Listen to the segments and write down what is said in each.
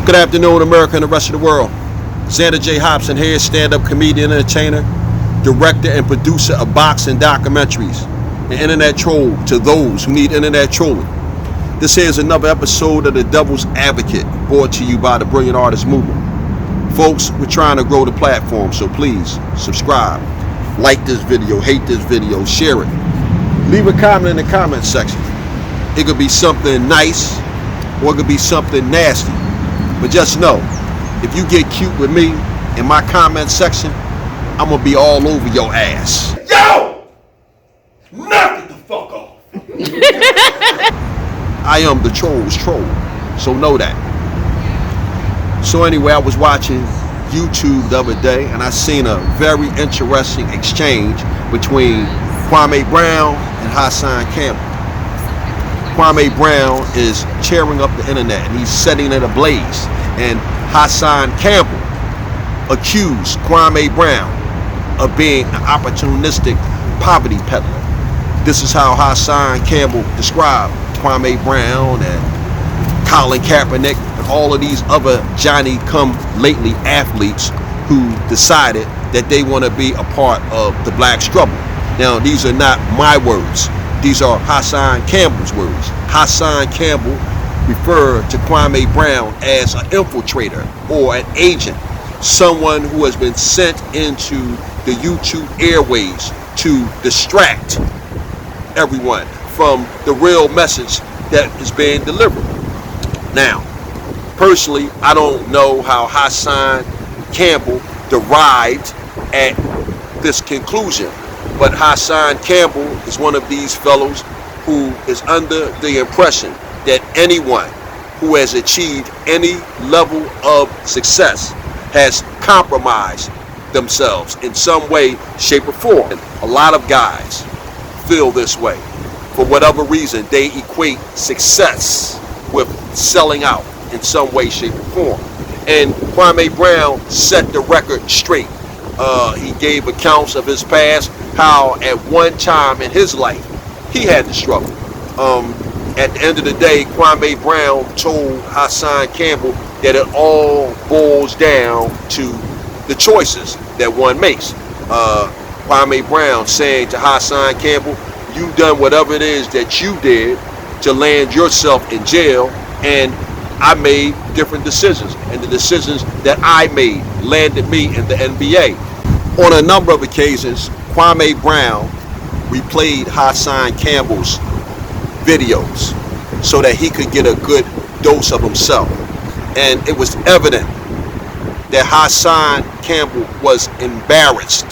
Good afternoon, America and the rest of the world. Xander J. Hobson here, stand-up comedian, entertainer, director and producer of boxing documentaries, and internet troll to those who need internet trolling. This here is another episode of The Devil's Advocate, brought to you by the Brilliant Artist Movement. Folks, we're trying to grow the platform, so please subscribe, like this video, hate this video, share it. Leave a comment in the comment section. It could be something nice or it could be something nasty. But just know, if you get cute with me in my comment section, I'm gonna be all over your ass. Yo! Knock it the fuck off! I am the troll's troll, so know that. So anyway, I was watching YouTube the other day and I seen a very interesting exchange between Kwame Brown and Hassan Campbell. Kwame Brown is tearing up the internet and he's setting it ablaze. And Hassan Campbell accused Kwame Brown of being an opportunistic poverty peddler. This is how Hassan Campbell described Kwame Brown and Colin Kaepernick and all of these other Johnny-come-lately athletes who decided that they want to be a part of the black struggle. Now, these are not my words. These are Hassan Campbell's words. Hassan Campbell referred to Kwame Brown as an infiltrator or an agent, someone who has been sent into the YouTube airways to distract everyone from the real message that is being delivered. Now, personally, I don't know how Hassan Campbell derived at this conclusion. But Hassan Campbell is one of these fellows who is under the impression that anyone who has achieved any level of success has compromised themselves in some way, shape, or form. And a lot of guys feel this way. For whatever reason, they equate success with selling out in some way, shape, or form. And Kwame Brown set the record straight. He gave accounts of his past, how at one time in his life he had to struggle. At the end of the day, Kwame Brown told Hassan Campbell that it all boils down to the choices that one makes. Kwame Brown saying to Hassan Campbell, you done whatever it is that you did to land yourself in jail, and I made different decisions, and the decisions that I made landed me in the NBA. On a number of occasions, Kwame Brown replayed Hassan Campbell's videos so that he could get a good dose of himself. And it was evident that Hassan Campbell was embarrassed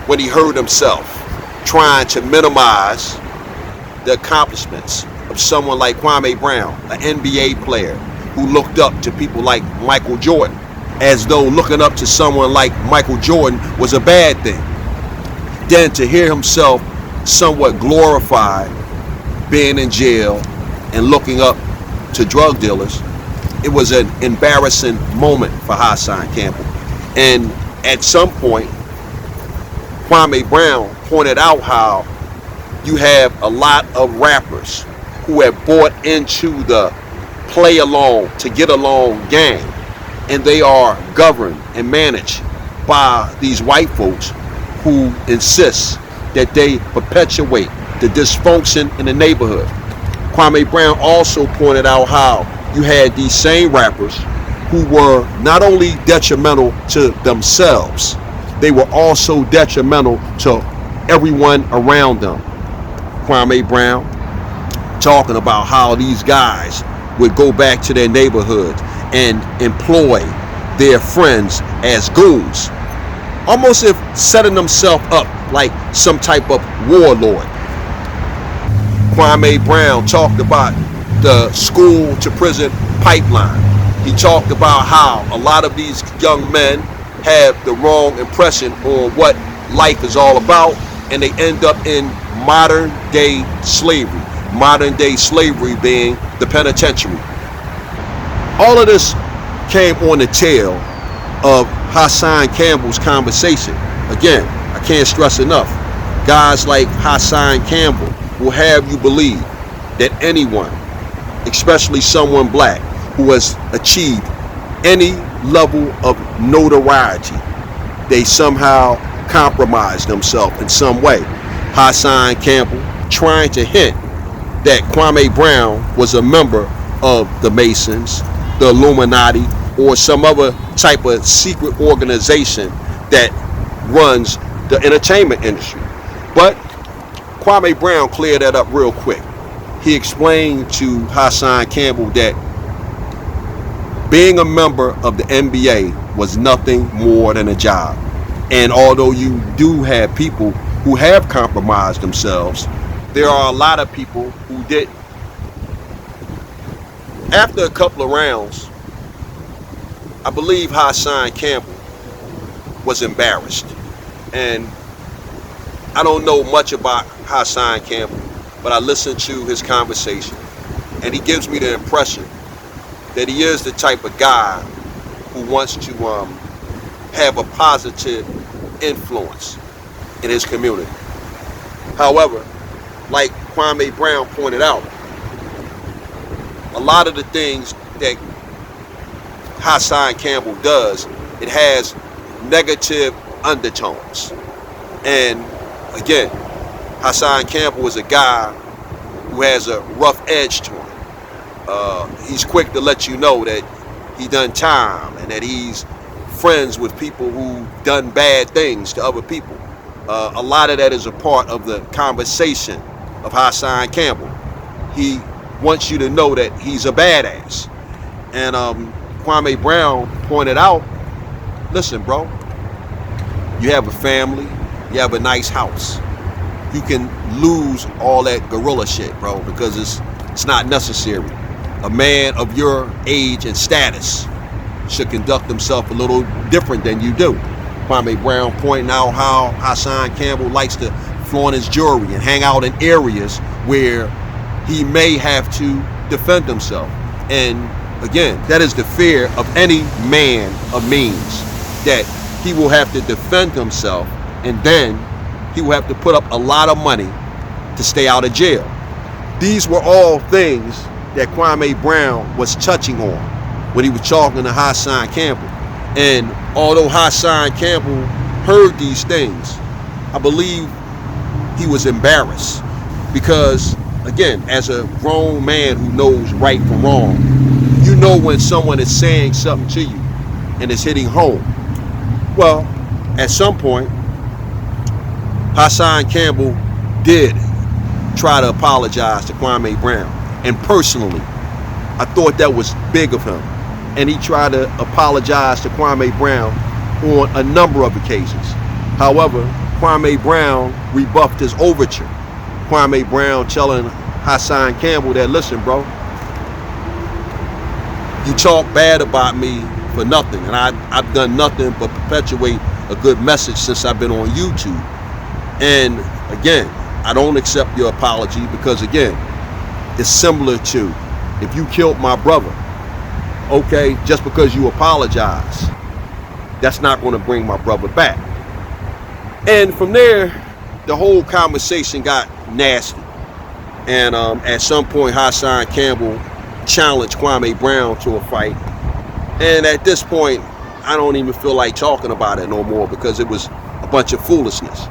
when he heard himself trying to minimize the accomplishments of someone like Kwame Brown, an NBA player who looked up to people like Michael Jordan, as though looking up to someone like Michael Jordan was a bad thing. Then to hear himself somewhat glorified being in jail and looking up to drug dealers, it was an embarrassing moment for Hassan Campbell. And at some point, Kwame Brown pointed out how you have a lot of rappers who have bought into the play along to get along game, and they are governed and managed by these white folks who insist that they perpetuate the dysfunction in the neighborhood. Kwame Brown also pointed out how you had these same rappers who were not only detrimental to themselves, they were also detrimental to everyone around them. Kwame Brown talking about how these guys would go back to their neighborhoods and employ their friends as goons, almost if setting themselves up like some type of warlord. Kwame Brown talked about the school to prison pipeline. He talked about how a lot of these young men have the wrong impression on what life is all about, and they end up in modern day slavery. Modern day slavery being the penitentiary. All of this came on the tail of Hassan Campbell's conversation. Again, I can't stress enough, guys like Hassan Campbell will have you believe that anyone, especially someone black, who has achieved any level of notoriety, they somehow compromised themselves in some way. Hassan Campbell trying to hint that Kwame Brown was a member of the Masons, the Illuminati, or some other type of secret organization that runs the entertainment industry. But Kwame Brown cleared that up real quick. He explained to Hassan Campbell that being a member of the NBA was nothing more than a job. And although you do have people who have compromised themselves, there are a lot of people who didn't. After a couple of rounds, I believe Hassan Campbell was embarrassed. And I don't know much about Hassan Campbell, but I listened to his conversation, and he gives me the impression that he is the type of guy who wants to have a positive influence in his community. However, like Kwame Brown pointed out, a lot of the things that Hassan Campbell does, it has negative undertones. And again, Hassan Campbell is a guy who has a rough edge to him. He's quick to let you know that he done time and that he's friends with people who done bad things to other people. A lot of that is a part of the conversation of Hassan Campbell. He wants you to know that he's a badass. And Kwame Brown pointed out, listen, bro, you have a family, you have a nice house. You can lose all that gorilla shit, bro, because it's not necessary. A man of your age and status should conduct himself a little different than you do. Kwame Brown pointing out how Hassan Campbell likes to flaunt his jewelry and hang out in areas where he may have to defend himself. And again, that is the fear of any man of means, that he will have to defend himself, and then he will have to put up a lot of money to stay out of jail. These were all things that Kwame Brown was touching on when he was talking to Hassan Campbell. And although Hassan Campbell heard these things, I believe he was embarrassed because, again, as a grown man who knows right from wrong, you know when someone is saying something to you and it's hitting home. Well, at some point, Hassan Campbell did try to apologize to Kwame Brown. And personally, I thought that was big of him. And he tried to apologize to Kwame Brown on a number of occasions. However, Kwame Brown rebuffed his overture. Kwame Brown telling Hassan Campbell that, listen, bro, you talk bad about me for nothing. And I've done nothing but perpetuate a good message since I've been on YouTube. And again, I don't accept your apology because, again, it's similar to if you killed my brother, okay, just because you apologize, that's not going to bring my brother back. And from there, the whole conversation got nasty. And at some point, Hassan Campbell challenged Kwame Brown to a fight. And at this point, I don't even feel like talking about it no more because it was a bunch of foolishness.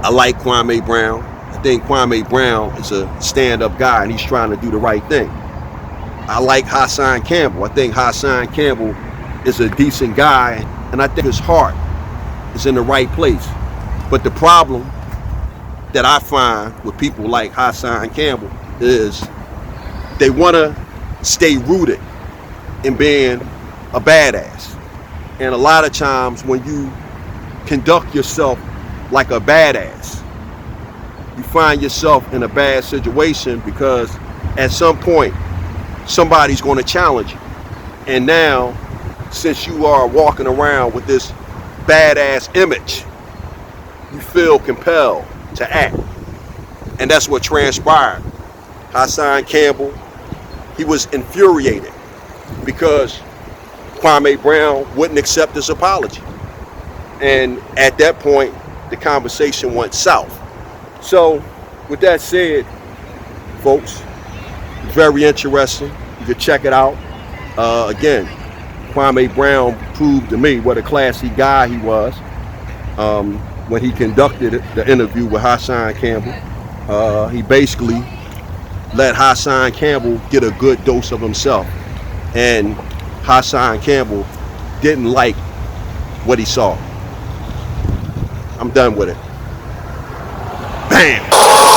I like Kwame Brown. I think Kwame Brown is a stand-up guy and he's trying to do the right thing. I like Hassan Campbell. I think Hassan Campbell is a decent guy, and I think his heart is in the right place. But the problem that I find with people like Hassan Campbell is they want to stay rooted in being a badass. And a lot of times when you conduct yourself like a badass, you find yourself in a bad situation because at some point somebody's going to challenge you. And now, since you are walking around with this badass image, you feel compelled to act. And that's what transpired. Hassan Campbell, he was infuriated because Kwame Brown wouldn't accept his apology. And at that point, the conversation went south. So, with that said, folks, Very interesting. You can check it out. Again, Kwame Brown proved to me what a classy guy he was when he conducted the interview with Hassan Campbell. He basically let Hassan Campbell get a good dose of himself. And Hassan Campbell didn't like what he saw. I'm done with it. Bam!